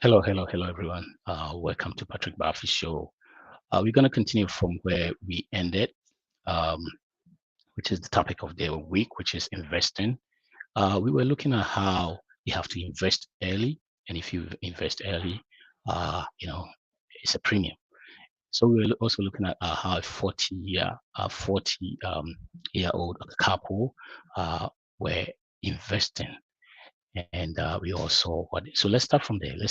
Hello, everyone. Welcome to Patrick Barfi Show. We're going to continue from where we ended, um, which is the topic of the week, which is investing. We were looking at how you have to invest early, and if you invest early, it's a premium. So we were also looking at how a 40-year-old couple were investing, and we also what. So let's start from there. I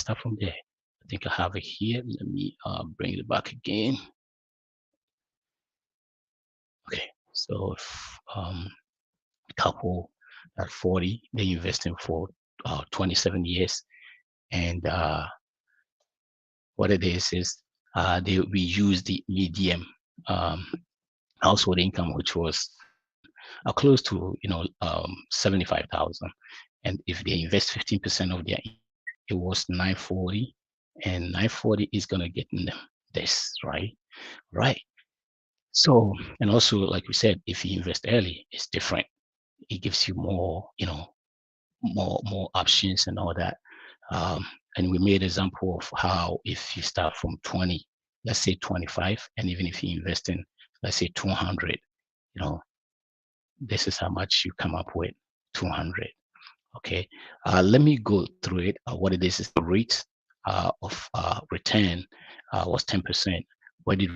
think I have it here. Let me bring it back again. Okay, so couple at 40, they investing for 27 years, and what it is we use the medium um, household income, which was close to 75,000, and if they invest 15% of their it was 940, and 940 is gonna get them this, right. So, and also, like we said, if you invest early, it's different. It gives you more, more options and all that. And we made an example of how if you start from 20, let's say 25, and even if you invest in, let's say 200, you know, this is how much you come up with, 200. Okay, let me go through it. What it is the rate of return was 10%. Where did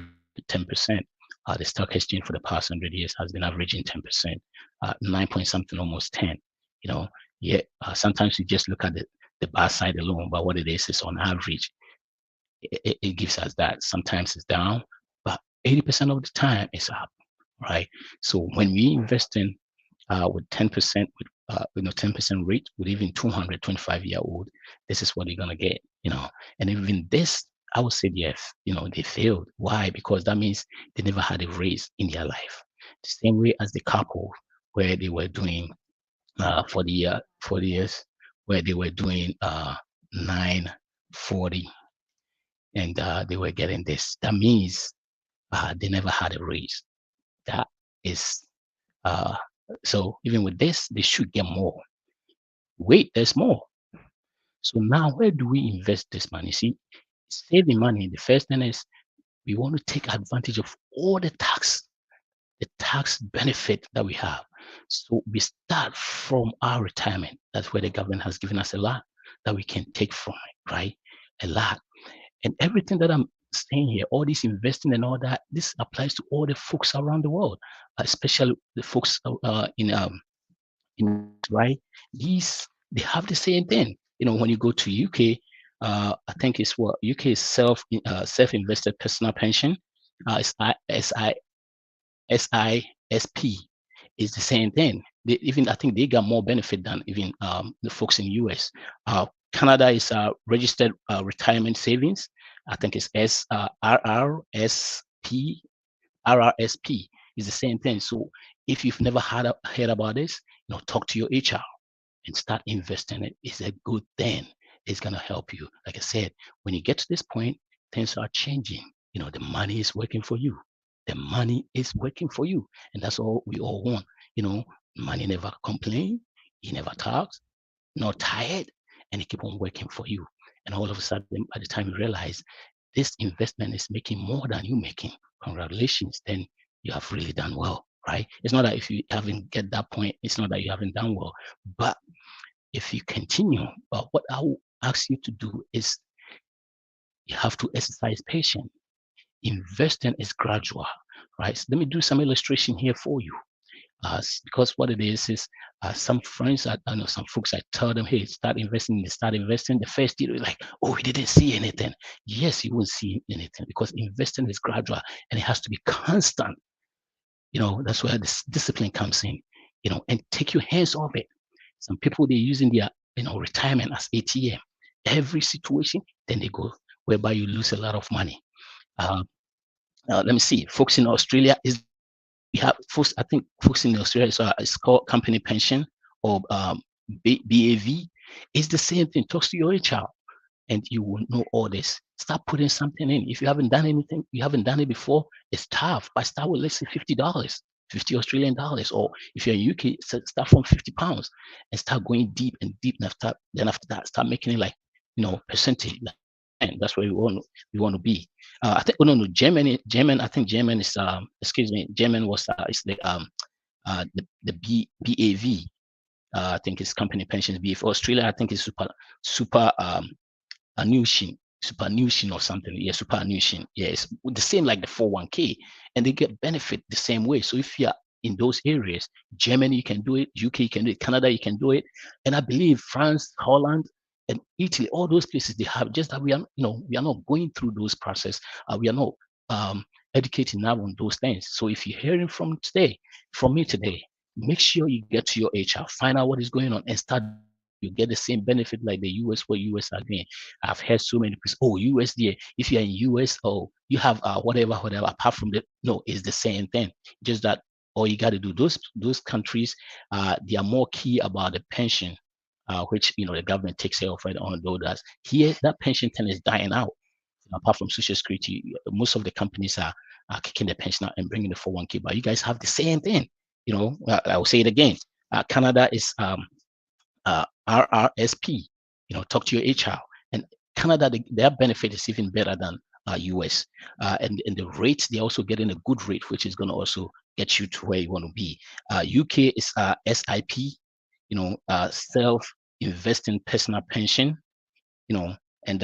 10%? The stock exchange for the past 100 years has been averaging 10%, 9 point something, almost 10. You know, yeah. Sometimes you just look at the buy side alone, but what it is on average, it gives us that. Sometimes it's down, but 80% of the time it's up, right? So when we invest in with 10% with 10% rate with even 225-year-old, this is what you're gonna get, and even this, I would say yes, they failed. Why? Because that means they never had a raise in their life. The same way as the couple where they were doing 40 years, where they were doing 940, and they were getting this. That means they never had a raise. That is uh, so even with this, they should get more. Wait, there's more. So now where do we invest this money? See, saving money, the first thing is we want to take advantage of all the tax benefit that we have. So we start from our retirement. That's where the government has given us a lot that we can take from it, right? A lot. And everything that I'm saying here, all this investing and all that, this applies to all the folks around the world, especially the folks in right. These they have the same thing. When you go to UK, I think it's what UK is self invested personal pension. It's SISP is the same thing. I think they got more benefit than even the folks in US. Canada is registered retirement savings. I think it's RRSP is the same thing. So if you've never heard about this, talk to your HR and start investing it. It's a good thing. It's gonna help you. Like I said, when you get to this point, things are changing. The money is working for you. The money is working for you, and that's all we all want. Money never complain. He never talks, not tired, and it keep on working for you. And all of a sudden, by the time you realize this investment is making more than you making, congratulations, then you have really done well, right? It's not that if you haven't get that point, it's not that you haven't done well. But if you continue, what I will ask you to do is you have to exercise patience. Investing is gradual, right? So let me do some illustration here for you. Because what it is some friends, I know some folks, I tell them, hey, start investing. They start investing. The first year, like, oh, we didn't see anything. Yes, you won't see anything because investing is gradual and it has to be constant. That's where this discipline comes in, and take your hands off it. Some people, they're using their, retirement as ATM. Every situation, then they go, whereby you lose a lot of money. Let me see, folks in Australia is we have folks. I think folks in Australia, so it's called company pension or BAV. It's the same thing. Talks to your HR, and you will know all this. Start putting something in. If you haven't done anything, you haven't done it before, it's tough. But start with, let's say, $50, 50 Australian dollars, or if you're in UK, start from £50 and start going deep and deep. And after that, start making it like percentage. And that's where we want to be. I think, oh, no, German. I think German is excuse me, German was is the BAV. I think it's company pensions. BAV. Australia, I think is super annuation, superannuation or something. Yeah, superannuation. Yeah, it's the same like the 401k, and they get benefit the same way. So if you're in those areas, Germany, you can do it. UK, you can do it. Canada, you can do it. And I believe France, Holland, and Italy, all those places, they have, just that we are, we are not going through those process. We are not educating now on those things. So if you're hearing from me today, make sure you get to your HR, find out what is going on, and start. You get the same benefit like the US, what US are doing. I've heard so many people, oh, USDA, if you're in US, oh, you have whatever, apart from that, no, it's the same thing. Just that all you got to do, those countries, they are more key about the pension, which, the government takes care of it on those. Here, that pension thing is dying out. Apart from Social Security, most of the companies are kicking the pension out and bringing the 401k, but you guys have the same thing. I will say it again. Canada is RRSP. Talk to your HR. And Canada, their benefit is even better than US. And the rates, they're also getting a good rate, which is going to also get you to where you want to be. UK is SIP, self-investing personal pension, and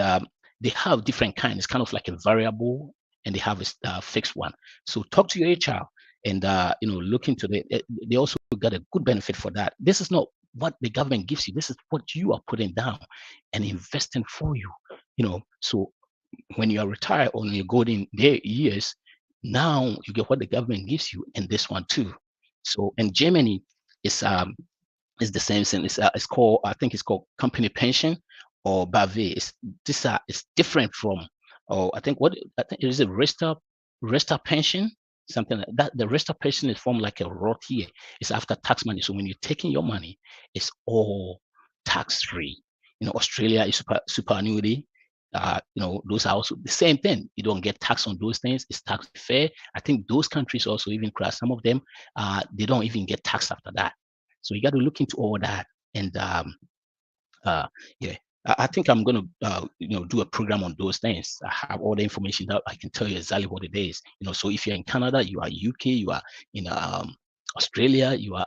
they have different kinds. It's kind of like a variable, and they have a fixed one. So talk to your HR and look into they also got a good benefit for that. This is not what the government gives you. This is what you are putting down and investing for you. So when you are retired or in your golden years, now you get what the government gives you, and this one too. So in Germany, it's the same thing. It's called, I think it's called company pension or BAV. It's different from, I think it is a Resta pension, something like that. The Resta pension is formed like a Roth here. It's after tax money. So when you're taking your money, it's all tax free. Australia is superannuity. Those are also the same thing. You don't get tax on those things. It's tax fair. I think those countries also even crash. Some of them, they don't even get taxed after that. So you got to look into all that. And yeah, I think I'm going to do a program on those things. I have all the information that I can tell you exactly what it is. So if you're in Canada, you are UK, you are in Australia, you are,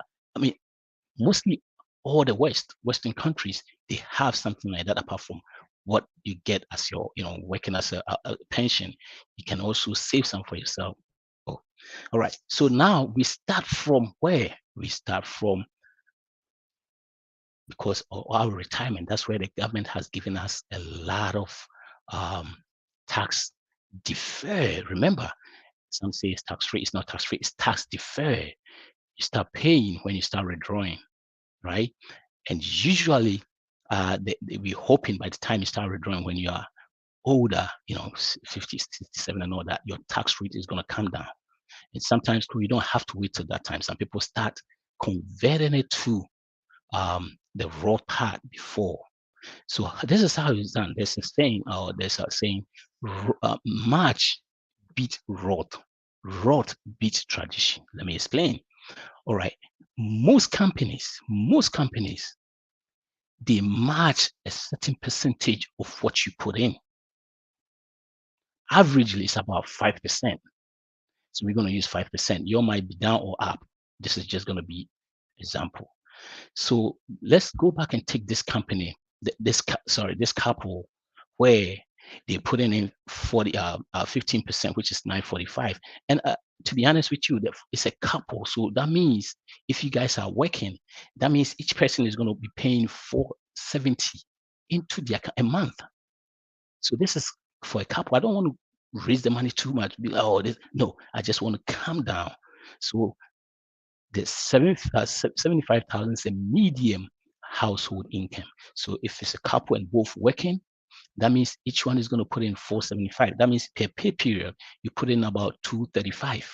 mostly all the Western countries, they have something like that. Apart from what you get as your, working as a pension, you can also save some for yourself. Oh, all right. So now we start from where? We start from, because of our retirement. That's where the government has given us a lot of tax defer. Remember, some say it's tax free. It's not tax free. It's tax defer. You start paying when you start withdrawing, right? And usually, we're hoping by the time you start withdrawing, when you are older, 50, 67 and all that, your tax rate is going to come down. And sometimes you don't have to wait till that time. Some people start converting it to the raw part before. So this is how it's done. There's a saying, March beat Roth. Roth beat tradition. Let me explain. All right. Most companies, they match a certain percentage of what you put in. Averagely, it's about 5%. So we're going to use 5%. You might be down or up. This is just going to be example. So let's go back and take this company, this couple, where they put in 15%, which is 945. And to be honest with you, it's a couple. So that means if you guys are working, that means each person is going to be paying 470 into their a month. So this is for a couple. I don't want to raise the money too much. Be like, no, I just want to calm down. So the 75,000 is a medium household income. So if it's a couple and both working, that means each one is going to put in 475. That means per pay period, you put in about 235,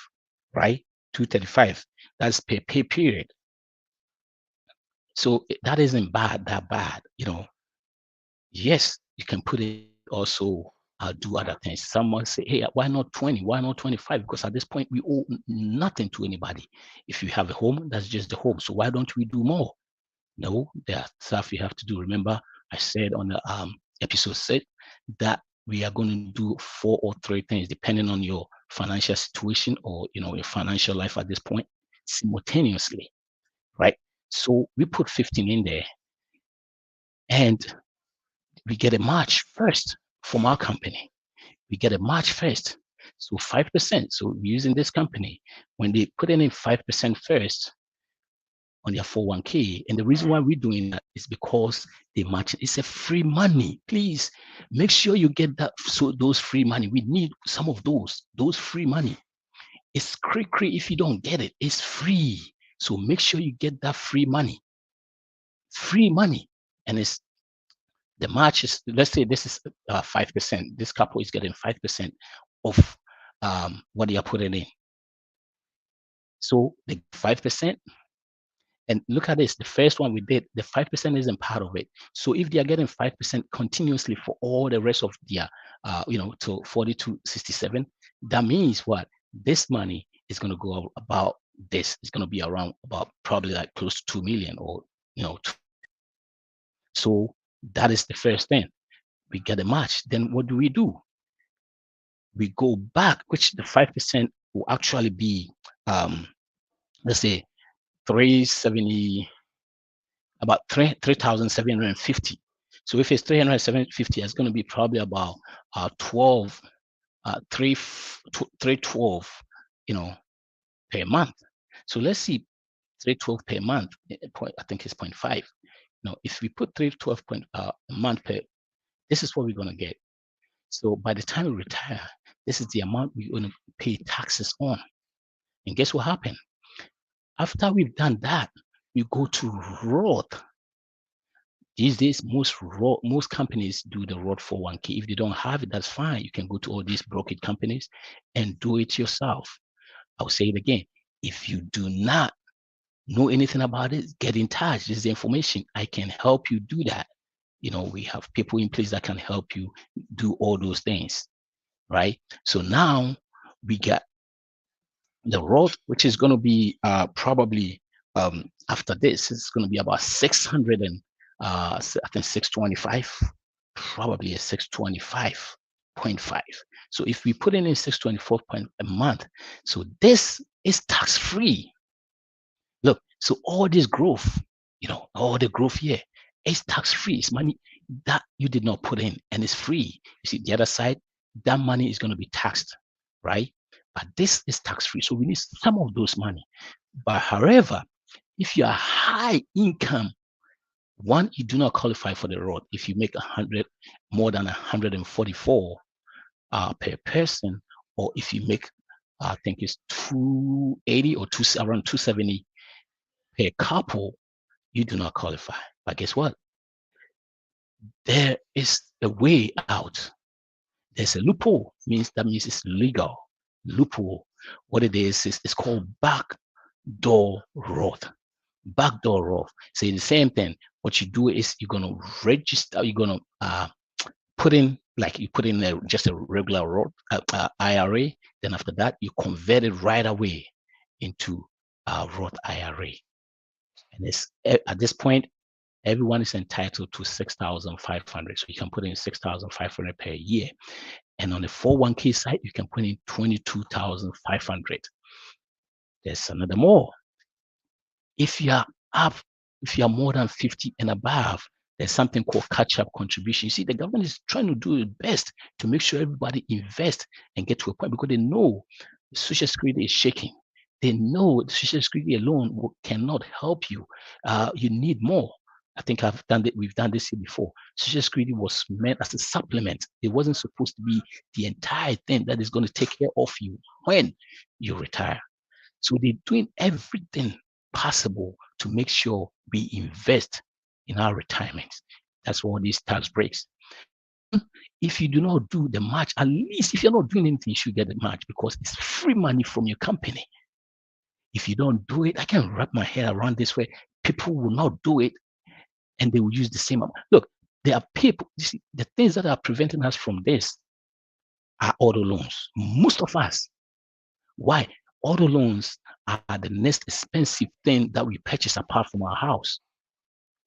right? 235. That's per pay period. So that isn't that bad. Yes, you can put it also do other things. Someone say, hey, why not 20? Why not 25? Because at this point, we owe nothing to anybody. If you have a home, that's just the home. So why don't we do more? No, there are stuff you have to do. Remember, I said on the episode said, that we are going to do 4 or 3 things depending on your financial situation or your financial life at this point simultaneously, right? So we put 15 in there, and we get a match first from our company. We get a match first. So 5%. So we're using this company. When they put in 5% first on their 401k, and the reason why we're doing that is because they match. It's a free money. Please make sure you get that. So those free money, we need some of those free money. It's cray if you don't get it. It's free. So make sure you get that free money. Free money. And it's the match is, let's say this is 5%. This couple is getting 5% of what they are putting in. So the 5%, and look at this, the first one we did, the 5% isn't part of it. So if they are getting 5% continuously for all the rest of their, to 4267, that means what? This money is going to go about this. It's going to be around about probably like close to 2 million or, so that is the first thing. We get a match. Then what do? We go back, which the 5% will actually be, let's say 370, about 3,750. So if it's 350, it's going to be probably about 312, per month. So let's see, 312 per month. I think it's 0.5. Now, if we put 312 a month per, this is what we're going to get. So by the time we retire, this is the amount we're going to pay taxes on. And guess what happened? After we've done that, we go to Roth. These days, most companies do the Roth 401k. If they don't have it, that's fine. You can go to all these brokerage companies and do it yourself. I'll say it again. If you do not know anything about it, get in touch. This is the information. I can help you do that. We have people in place that can help you do all those things, right? So now we got the Roth, which is going to be probably after this, it's going to be about 600 and I think 625, probably a 625.5. So if we put in 624 a month, so this is tax free. Look, so all this growth, all the growth here is tax free. It's money that you did not put in, and it's free. You see, the other side, that money is going to be taxed, right? But this is tax free. So we need some of those money. But however, if you are high income, one, you do not qualify for the Roth. If you make more than 144 per person, or if you make, I think it's 280 or around 270 per couple, you do not qualify. But guess what? There is a way out. There's a loophole. That means it's legal. Loophole. What it is it's called backdoor Roth. Backdoor Roth. So the same thing. What you do is you're gonna register. You're gonna put in, like you put in just a regular Roth IRA. Then after that, you convert it right away into a Roth IRA. And it's at this point, everyone is entitled to 6,500. So you can put in 6,500 per year. And on the 401k side, you can put in 22,500. There's another more. If you are more than 50 and above, there's something called catch-up contribution. You see, the government is trying to do its best to make sure everybody invests and get to a point, because they know Social Security is shaking. They know the Social Security alone cannot help you. You need more. I think we've done this here before. Social Security was meant as a supplement. It wasn't supposed to be the entire thing that is going to take care of you when you retire. So they're doing everything possible to make sure we invest in our retirement. That's what these tax breaks. If you do not do the match, at least if you're not doing anything, you should get the match, because it's free money from your company. If you don't do it, I can wrap my head around this way. People will not do it, and they will use the same amount. Look, there are people, you see, the things that are preventing us from this are auto loans. Most of us. Why? Auto loans are the next expensive thing that we purchase apart from our house.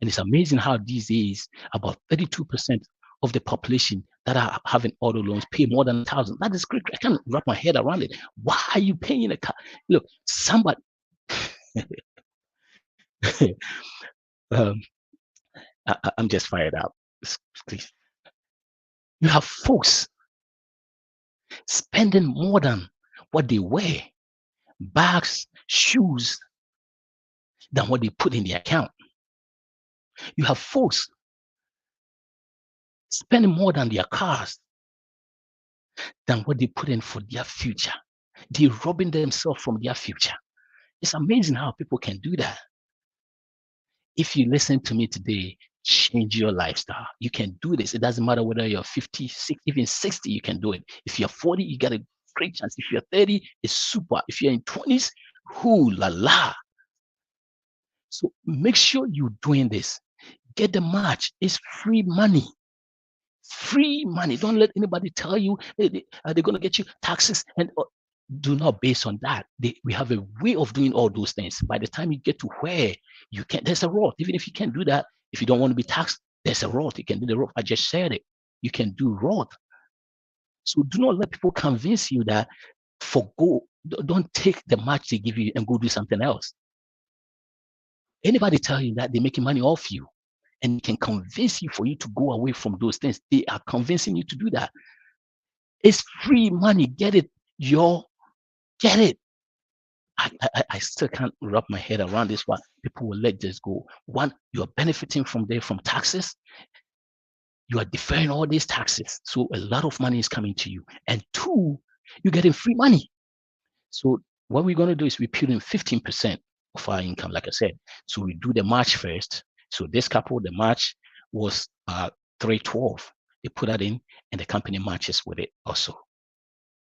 And it's amazing how these days, about 32% of the population that are having auto loans pay more than 1,000. That is great. I can't wrap my head around it. Why are you paying a car? Look, somebody. um, I'm just fired up. Please. You have folks spending more than what they wear, bags, shoes, than what they put in the account. You have folks spending more than their cars than what they put in for their future. They're robbing themselves from their future. It's amazing how people can do that. If you listen to me today, change your lifestyle. You can do this. It doesn't matter whether you're 50, 60, even 60, you can do it. If you're 40, you got a great chance. If you're 30, it's super. If you're in 20s, hoo la la. So make sure you're doing this. Get the match. It's free money. Free money. Don't let anybody tell you they're going to get you taxes, and do not base on that. We have a way of doing all those things. By the time you get to where you can, there's a route. Even if you can't do that, if you don't want to be taxed, there's a route. You can do the route. I just said it. You can do route. So do not let people convince you that don't take the match they give you and go do something else. Anybody tell you that they're making money off you and can convince you for you to go away from those things, they are convincing you to do that. It's free money. Get it, y'all. Get it. I still can't wrap my head around this one. People will let this go. One, you're benefiting from taxes. You are deferring all these taxes. So a lot of money is coming to you. And two, you're getting free money. So what we're going to do is we put in 15% of our income, like I said. So we do the match first. So this couple, the match was 312. They put that in and the company matches with it also.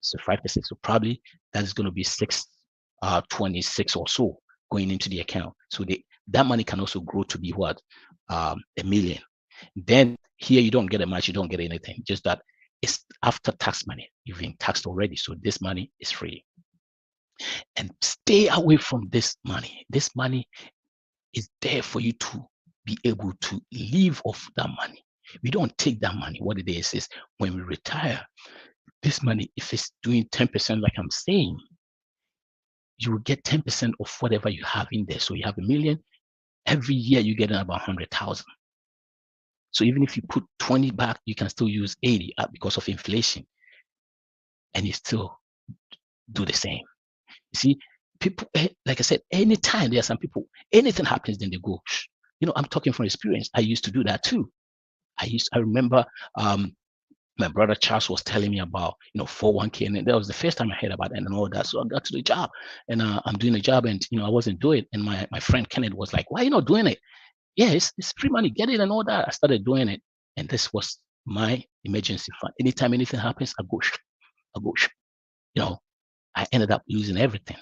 So 5%. So probably that's going to be 626 or so going into the account. So that money can also grow to be what? $1 million. Then here you don't get a match, you don't get anything. Just that it's after tax money. You've been taxed already. So this money is free. And stay away from this money. This money is there for you to be able to live off that money. We don't take that money. What it is when we retire, this money, if it's doing 10%, like I'm saying, you will get 10% of whatever you have in there. So you have $1 million. Every year you get about 100,000. So even if you put 20 back, you can still use 80 because of inflation, and you still do the same. You see, people, like I said, anytime there are some people, anything happens, then they go. I'm talking from experience. I used to do that too. I remember my brother Charles was telling me about 401k, and that was the first time I heard about it and all that. So I got to the job, and I'm doing the job, and I wasn't doing it. And my friend Kenneth was like, "Why are you not doing it?" Yeah, it's free money, get it and all that. I started doing it, and this was my emergency fund. Anytime anything happens, I go. I ended up losing everything.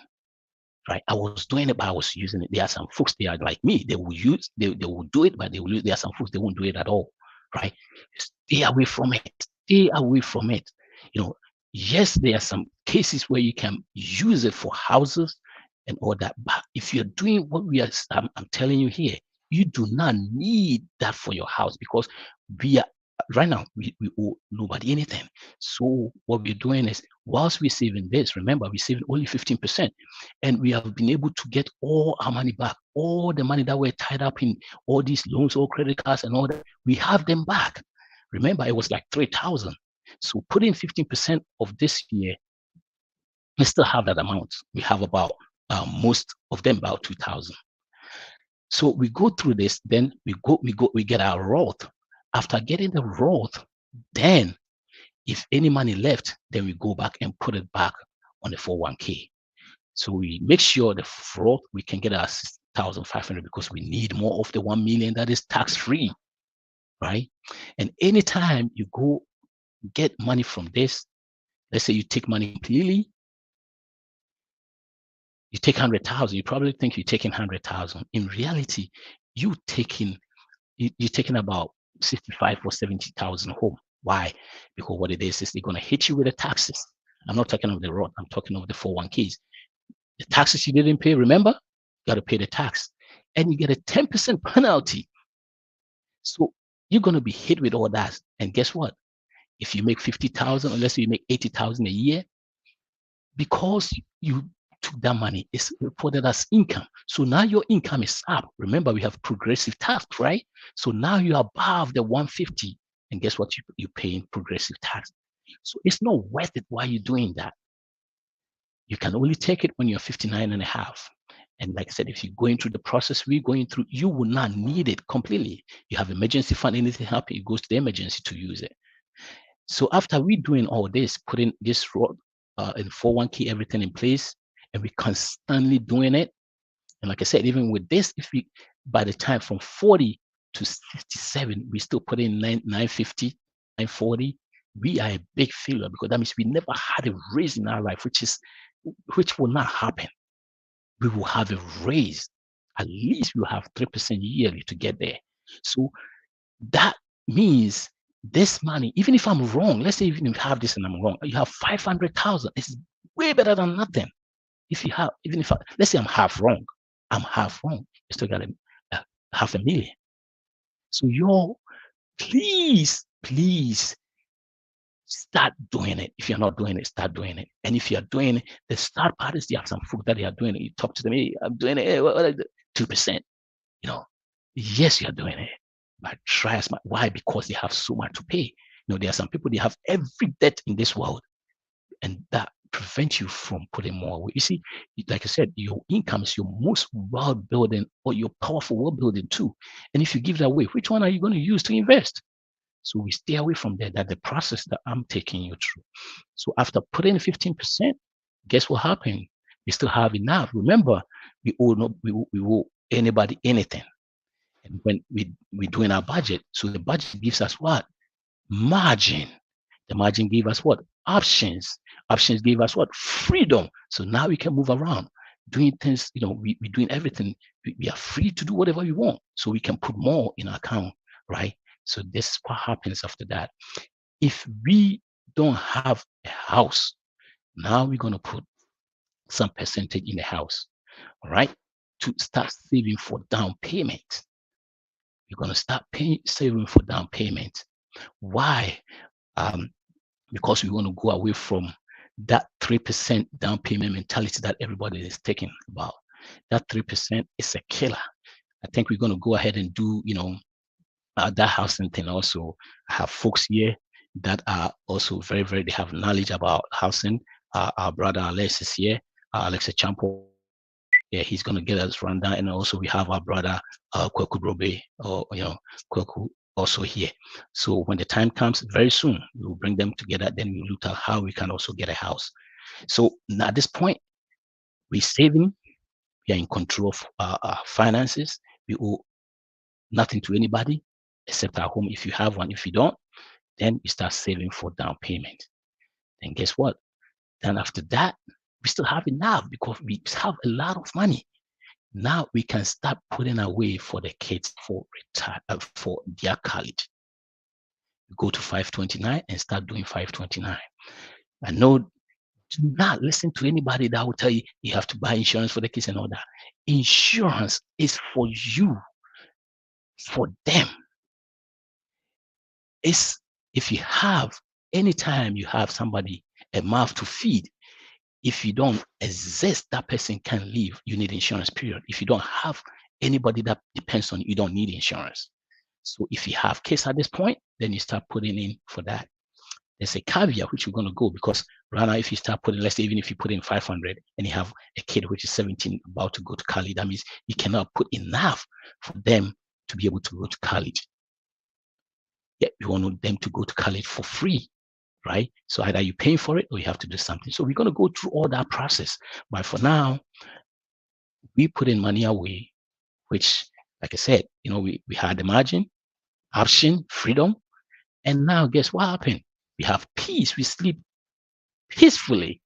Right? I was doing it, but I was using it. There are some folks, they are like me. They will do it, but they will use. There are some folks, they won't do it at all. Right? Stay away from it. Stay away from it. Yes, there are some cases where you can use it for houses and all that. But if you're doing what I'm telling you here, you do not need that for your house, because right now we owe nobody anything. So what we're doing is, whilst we're saving this, remember we're saving only 15%, and we have been able to get all our money back, all the money that were tied up in all these loans, all credit cards and all that, we have them back. Remember, it was like 3,000. So put in 15% of this year, we still have that amount. We have about most of them about 2,000. So we go through this, then we get our Roth. After getting the Roth, then if any money left, then we go back and put it back on the 401k. So we make sure the Roth, we can get our 6,500, because we need more of the 1 million that is tax free, right? And anytime you go get money from this, let's say you take money completely, you take 100,000, you probably think you're taking 100,000. In reality, you're taking about 65 or 70,000 home. Why? Because what it is they're going to hit you with the taxes. I'm not talking of the Roth, I'm talking of the 401ks. The taxes you didn't pay, remember, you got to pay the tax, and you get a 10% penalty. So you're going to be hit with all that. And guess what? If you make 50,000, or let's say you make 80,000 a year, because you took that money, it's reported as income. So now your income is up. Remember, we have progressive tax, right? So now you're above the 150. And guess what? You're paying progressive tax. So it's not worth it. Why are you doing that? You can only take it when you're 59 and a half. And like I said, if you're going through the process we're going through, you will not need it completely. You have emergency fund, anything happen, it goes to the emergency to use it. So after we doing all this, putting this in 401k, everything in place, and we constantly doing it. And like I said, even with this, if we, by the time from 40 to 57, we still put in 950, 940, we are a big failure, because that means we never had a raise in our life, which will not happen. We will have a raise. At least we'll have 3% yearly to get there. So that means this money, even if I'm wrong, let's say even if you have this and I'm wrong, you have 500,000. It's way better than nothing. If you have, even if let's say I'm half wrong, you still got a half a million. So please start doing it. If you're not doing it, start doing it. And if you're doing it, the start part is, you have some folk that they are doing it. You talk to them, hey, I'm doing it. Hey, what 2%? Yes, you're doing it. But try as much. Why? Because they have so much to pay. There are some people, they have every debt in this world, and that prevents you from putting more away. You see, like I said, your income is your most wealth building, or your powerful wealth building too. And if you give that away, which one are you going to use to invest? So we stay away from there. That's the process that I'm taking you through. So after putting 15%, guess what happened? We still have enough. Remember, we owe anybody anything. And when we're doing our budget, so the budget gives us what? Margin. The margin gave us what? Options. Options gave us what? Freedom. So now we can move around, doing things, we're doing everything. We are free to do whatever we want. So we can put more in our account, right? So this is what happens after that. If we don't have a house, now we're going to put some percentage in the house, all right? To start saving for down payment. You're going to start saving for down payment. Why? Because we want to go away from that 3% down payment mentality that everybody is taking about. That 3% is a killer. I think we're going to go ahead and do, that housing thing also. I have folks here that are also very, very, they have knowledge about housing. Our brother Alex is here, Alexa Champo. Yeah, he's going to get us rundown. And also we have our brother Kweku Brobe, or Kweku also here. So when the time comes, very soon we will bring them together. Then we look at how we can also get a house. So at this point, we're saving. We are in control of our finances. We owe nothing to anybody except our home. If you have one, if you don't, then you start saving for down payment. Then guess what? Then after that, we still have enough because we have a lot of money. Now we can start putting away for the kids for their college. We go to 529 and start doing 529. I know, do not listen to anybody that will tell you you have to buy insurance for the kids and all that. Insurance is for you, for them. It's if you have, anytime you have somebody, a mouth to feed, if you don't exist, that person can leave. You need insurance, period. If you don't have anybody that depends on you, you don't need insurance. So if you have kids at this point, then you start putting in for that. There's a caveat which we're going to go, because right now, if you start putting, let's say, even if you put in 500 and you have a kid which is 17 about to go to college, that means you cannot put enough for them to be able to go to college. Yeah, you want them to go to college for free, right? So either you're paying for it or you have to do something. So we're going to go through all that process. But for now, we put in money away, which, like I said, we had the margin, option, freedom. And now guess what happened? We have peace. We sleep peacefully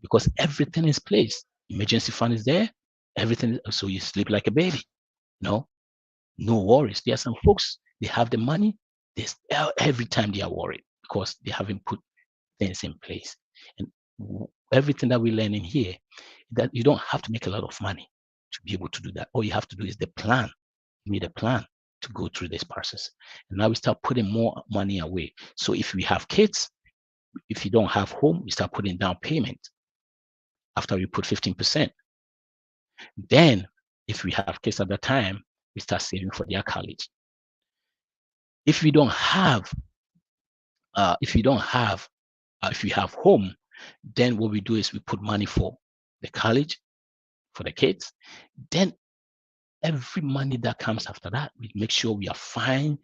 because everything is placed. Emergency fund is there. Everything. So you sleep like a baby. No worries. There are some folks, they have the money. Every time they are worried because they haven't put things in place. And everything that we learn in here, that you don't have to make a lot of money to be able to do that. All you have to do is the plan. You need a plan. to go through this process. And now we start putting more money away. So if we have kids, if you don't have home, we start putting down payment after we put 15%. Then if we have kids at that time, we start saving for their college. If we don't have, if we have home, then what we do is we put money for the college, for the kids. Then every money that comes after that, we make sure we are fine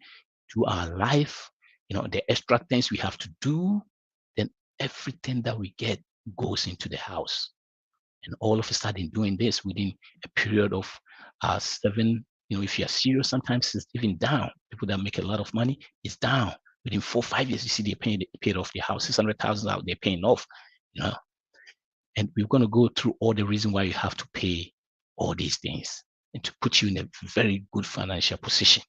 to our life, the extra things we have to do, then everything that we get goes into the house. And all of a sudden doing this within a period of 7, if you're serious, sometimes it's even down. People that make a lot of money, it's down. Within 4 or 5 years, you see they're paid off their house, 600,000 out, they're paying off, And we're going to go through all the reason why you have to pay all these things and to put you in a very good financial position.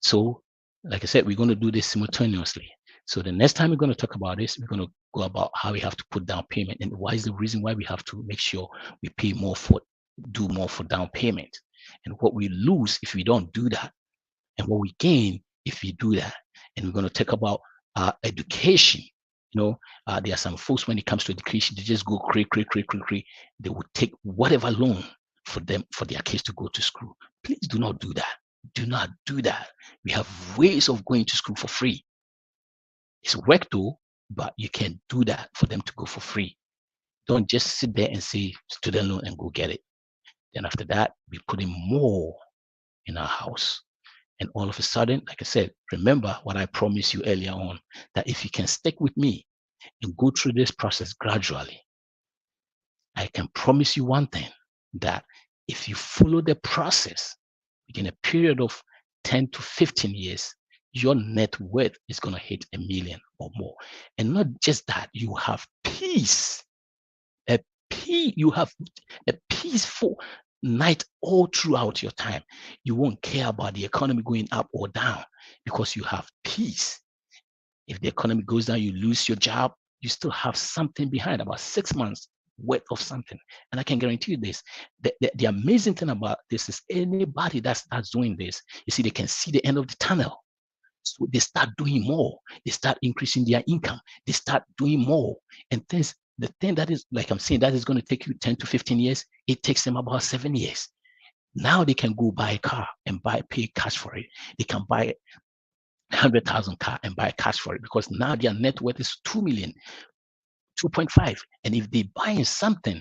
So, like I said, we're going to do this simultaneously. So the next time we're going to talk about this, we're going to go about how we have to put down payment and why is the reason why we have to make sure we do more for down payment, and what we lose if we don't do that, and what we gain if we do that. And we're going to talk about education. There are some folks, when it comes to education, they just go cray. They would take whatever loan for their kids to go to school. Please do not do that. Do not do that. We have ways of going to school for free. It's work though, but you can do that for them to go for free. Don't just sit there and say student loan and go get it. Then after that, we put in more in our house. And all of a sudden, like I said, remember what I promised you earlier on, that if you can stick with me and go through this process gradually, I can promise you one thing, that if you follow the process within a period of 10 to 15 years, your net worth is going to hit $1 million or more. And not just that, you have peace. You have a peaceful night all throughout your time. You won't care about the economy going up or down because you have peace. If the economy goes down, you lose your job, you still have something behind, about 6 months worth of something. And I can guarantee you this, the amazing thing about this is anybody that starts doing this, you see, they can see the end of the tunnel. So they start doing more. They start increasing their income. They start doing more. And the thing that is, like I'm saying, that is going to take you 10 to 15 years, it takes them about 7 years. Now they can go buy a car and pay cash for it. They can buy 100,000 car and buy cash for it, because now their net worth is 2 million, 2.5. And if they buying something,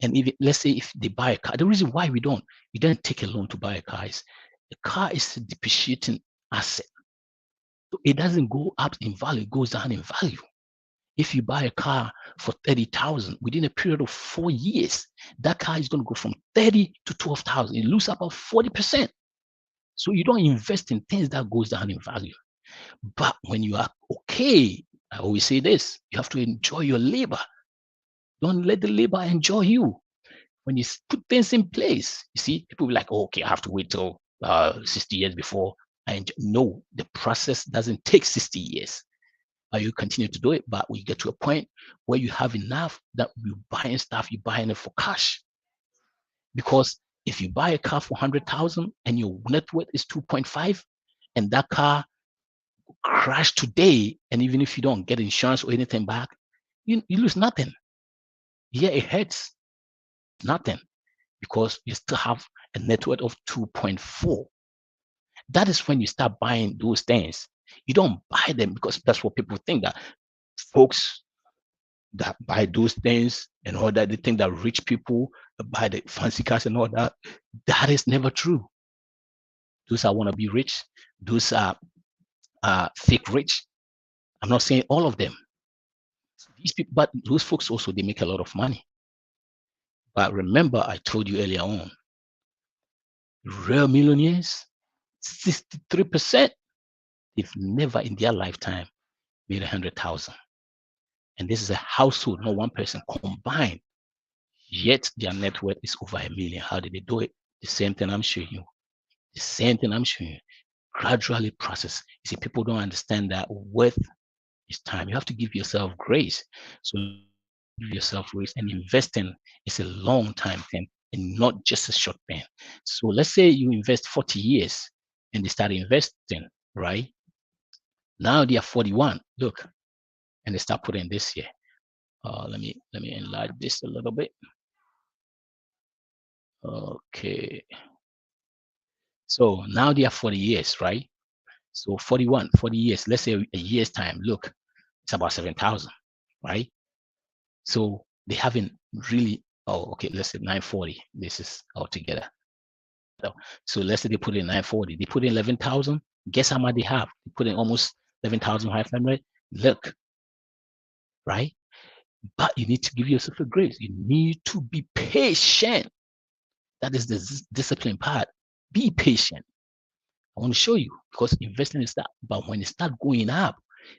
and if let's say if they buy a car, the reason why we don't take a loan to buy a car is the car is a depreciating asset. So it doesn't go up in value, it goes down in value. If you buy a car for 30,000, within a period of 4 years, that car is going to go from 30 to 12,000. It loses about 40%. So you don't invest in things that goes down in value. But when you are okay, I always say this, you have to enjoy your labor. Don't let the labor enjoy you. When you put things in place, you see, people will be like, oh, okay, I have to wait till 60 years before I enjoy. No, the process doesn't take 60 years. You continue to do it, but we get to a point where you have enough that you're buying stuff, you're buying it for cash. Because if you buy a car for 100,000 and your net worth is 2.5, and that car crashed today, and even if you don't get insurance or anything back, you lose nothing. Yeah, it hurts, nothing, because you still have a net worth of 2.4. That is when you start buying those things. You don't buy them because that's what people think, that folks that buy those things and all that, they think that rich people buy the fancy cars and all that. That is never true. Those are want to be rich. Those are fake rich. I'm not saying all of them. These people, but those folks also, they make a lot of money. But remember, I told you earlier on, real millionaires, 63%, they've never in their lifetime made 100,000. And this is a household, not one person combined. Yet their net worth is over $1 million. How did they do it? The same thing I'm showing you. The same thing I'm showing you. Gradually process. You see, people don't understand that worth is time. You have to give yourself grace. So give yourself grace, and investing is a long time thing. and not just a short span. So let's say you invest 40 years and they start investing, right? Now they are 41. Look, and they start putting this here. Let me enlarge this a little bit. Okay. So now they are 40 years, right? So 40 years, let's say a year's time. Look, it's about 7,000, right? So they haven't really, oh, okay, let's say 940. This is altogether. So let's say they put in 940. They put in 11,000. Guess how much they have? They put in almost 11,500. Look, right? But you need to give yourself a grace. You need to be patient. That is the discipline part. Be patient. I want to show you because investing is that. But when it start going up,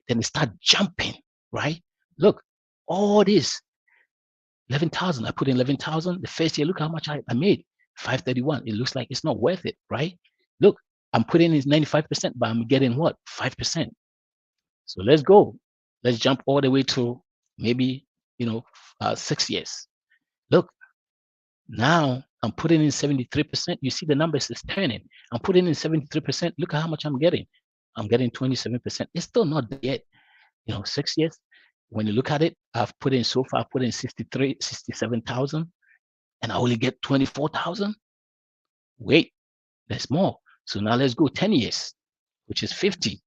then it start jumping, right? Look, all this 11,000. I put in 11,000. The first year, look how much I made. 531. It looks like it's not worth it, right? Look, I'm putting in 95%, but I'm getting what? 5%. So let's go. Let's jump all the way to maybe 6 years. Look, now I'm putting in 73%. You see the numbers is turning. I'm putting in 73%. Look at how much I'm getting. I'm getting 27%. It's still not yet. 6 years. When you look at it, I've put in so far, I've put in 67,000, and I only get 24,000. Wait, there's more. So now let's go 10 years, which is 50.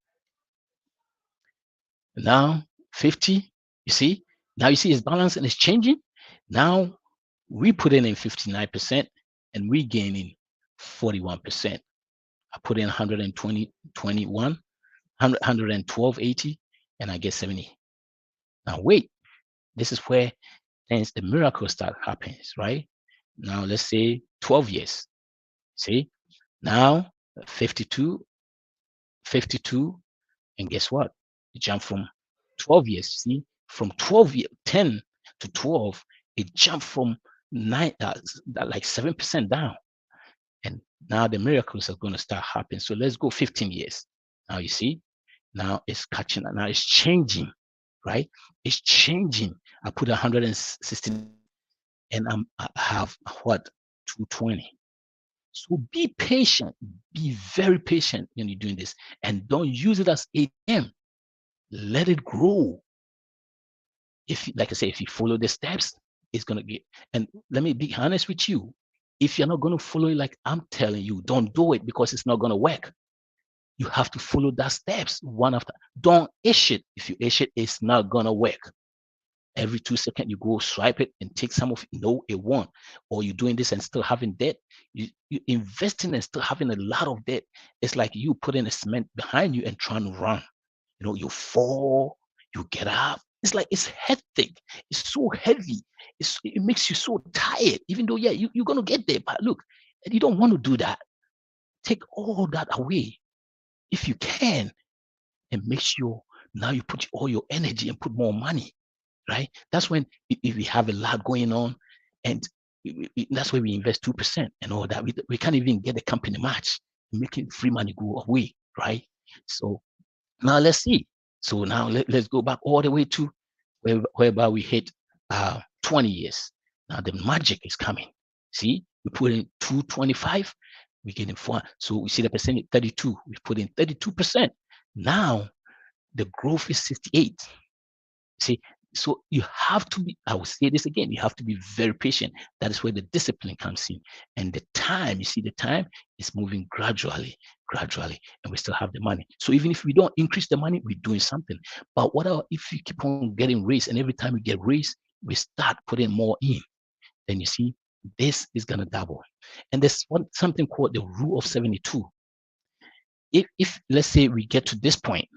Now 50, you see, now you see it's balanced and it's changing. Now we put in 59% and we gaining 41%. I put in 120, 21, 112.80, and I get 70. Now wait, this is where things, the miracle start happens, right? Now let's say 12 years. See, now 52, and guess what? It jumped from 12 years. See, from 10 to 12, it jumped from 9, like 7% down. And now the miracles are going to start happening. So let's go 15 years. Now you see, now it's catching, now it's changing, right? It's changing. I put 160 and I have what? 220. So be patient, be very patient when you're doing this, and don't use it as ATM. Let it grow. If, like I say, if you follow the steps, it's gonna get. And let me be honest with you. If you're not gonna follow it like I'm telling you, don't do it because it's not gonna work. You have to follow that steps one after. Don't ish it. If you ish it, it's not gonna work. Every 2 seconds you go swipe it and take some of it. No, it won't. Or you're doing this and still having debt. You investing and still having a lot of debt. It's like you putting a cement behind you and trying to run. You fall, you get up. It's like it's hectic. It's so heavy. It makes you so tired. Even though, yeah, you're gonna get there. But look, you don't want to do that. Take all that away if you can, and make sure now you put all your energy and put more money. Right? That's when if we have a lot going on, and that's where we invest 2% and all that. We can't even get the company match, making free money go away, right? So now let's see. So now let's go back all the way to whereby we hit 20 years. Now the magic is coming. See, we put in 225, we get in 4. So we see the percentage 32. We put in 32%. Now the growth is 68. See, so you have to be, I will say this again, you have to be very patient. That is where the discipline comes in. And the time, you see, the time is moving gradually, and we still have the money. So even if we don't increase the money, we're doing something. But what if you keep on getting raised, and every time we get raised, we start putting more in, then you see, this is going to double. And there's something called the rule of 72. If let's say we get to this point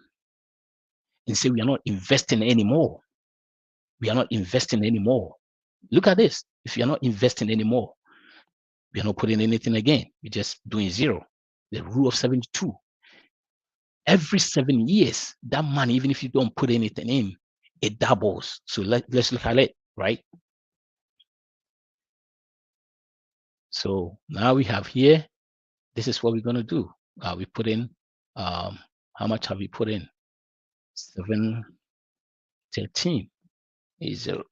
and say we are not investing anymore, we are not investing anymore. Look at this. If you're not investing anymore, we're not putting anything again. We're just doing zero. The rule of 72. Every 7 years, that money, even if you don't put anything in, it doubles. So let's look at it, right? So now we have here, this is what we're going to do. We put in, how much have we put in? 713 is 0.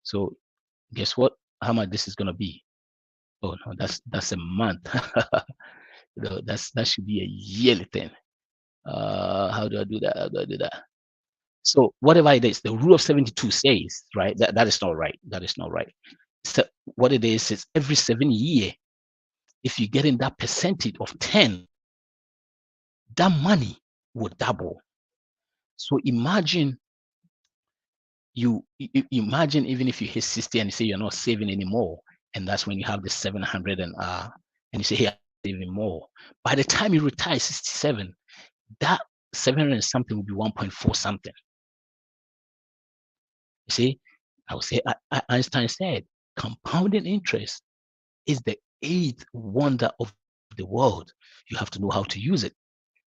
So guess what? How much this is going to be? Oh no, that's a month. That should be a yearly thing. How do I do that? How do I do that? So whatever it is, the rule of 72 says, right? That is not right. That is not right. So what it is every 7 year, if you get in that percentage of 10, that money will double. So imagine imagine even if you hit 60 and you say you're not saving anymore, and that's when you have the 700 and you say, hey, I'm saving more. By the time you retire 67, that 700 and something will be 1.4 something. You see, I would say Einstein said, compounding interest is the eighth wonder of the world. You have to know how to use it.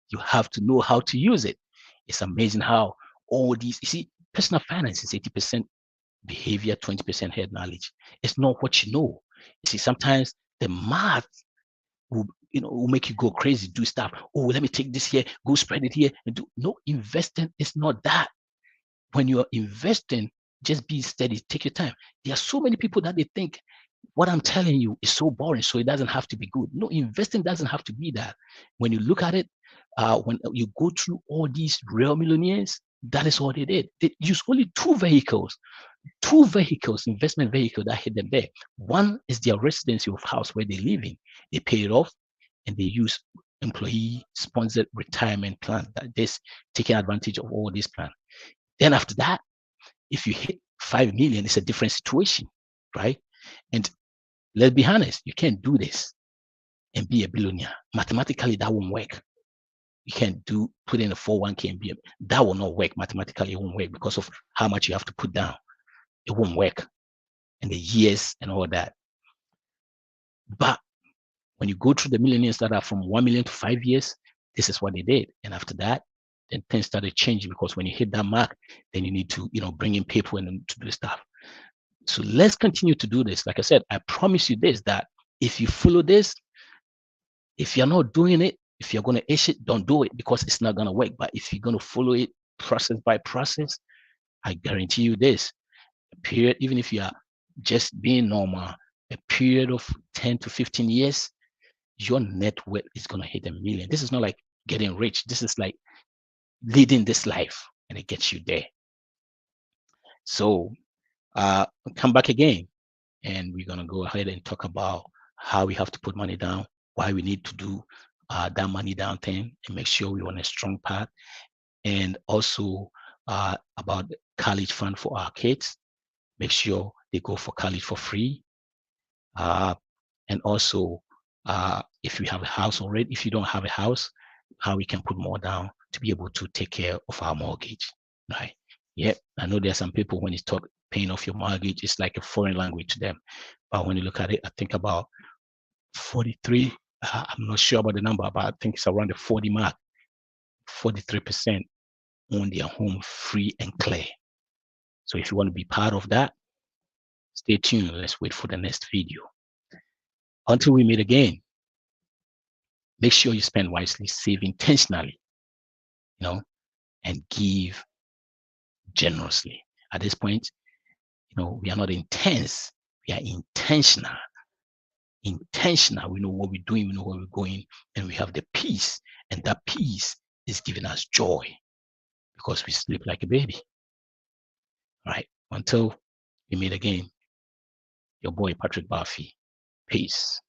You have to know how to use it. It's amazing how all these, you see, personal finance is 80% behavior, 20% head knowledge. It's not what you know. You see, sometimes the math will make you go crazy, do stuff. Oh, let me take this here, go spread it here, and do no investing is not that. When you are investing, just be steady, take your time. There are so many people that they think what I'm telling you is so boring, so it doesn't have to be good. No, investing doesn't have to be that. When you look at it, when you go through all these real millionaires, that is what they did. They use only two vehicles, investment vehicles that hit them there. One is their residency of house where they live in. They pay it off and they use employee sponsored retirement plan. That is taking advantage of all these plans. Then after that, if you hit 5 million, it's a different situation, right? And let's be honest, you can't do this and be a billionaire. Mathematically, that won't work. You can't put in a 401k and that will not work. Mathematically, it won't work because of how much you have to put down. It won't work. And the years and all that. But when you go through the millionaires that are from 1 million to 5 years, this is what they did. And after that, then things started changing because when you hit that mark, then you need to, bring in people and to do stuff. So let's continue to do this. Like I said, I promise you this, that if you follow this, if you're not doing it, if you're going to ace it, don't do it because it's not going to work. But if you're going to follow it process by process, I guarantee you this, a period, even if you are just being normal, a period of 10 to 15 years, your net worth is going to hit 1 million. This is not like getting rich. This is like leading this life and it gets you there. So come back again and we're going to go ahead and talk about how we have to put money down, why we need to do that money down thing and make sure we're on a strong path, and also about the college fund for our kids. Make sure they go for college for free. And also, if we have a house already, if you don't have a house, how we can put more down to be able to take care of our mortgage, right? Yeah, I know there are some people when you talk paying off your mortgage, it's like a foreign language to them. But when you look at it, I think about 43, I'm not sure about the number, but I think it's around the 40 mark, 43% own their home free and clear. So if you want to be part of that, stay tuned. Let's wait for the next video. Until we meet again, make sure you spend wisely, save intentionally, and give generously. At this point, we are not intense, we are intentional. Intentional. We know what we're doing, we know where we're going, and we have the peace. And that peace is giving us joy because we sleep like a baby. All right. Until we meet again, your boy Patrick Barfi. Peace.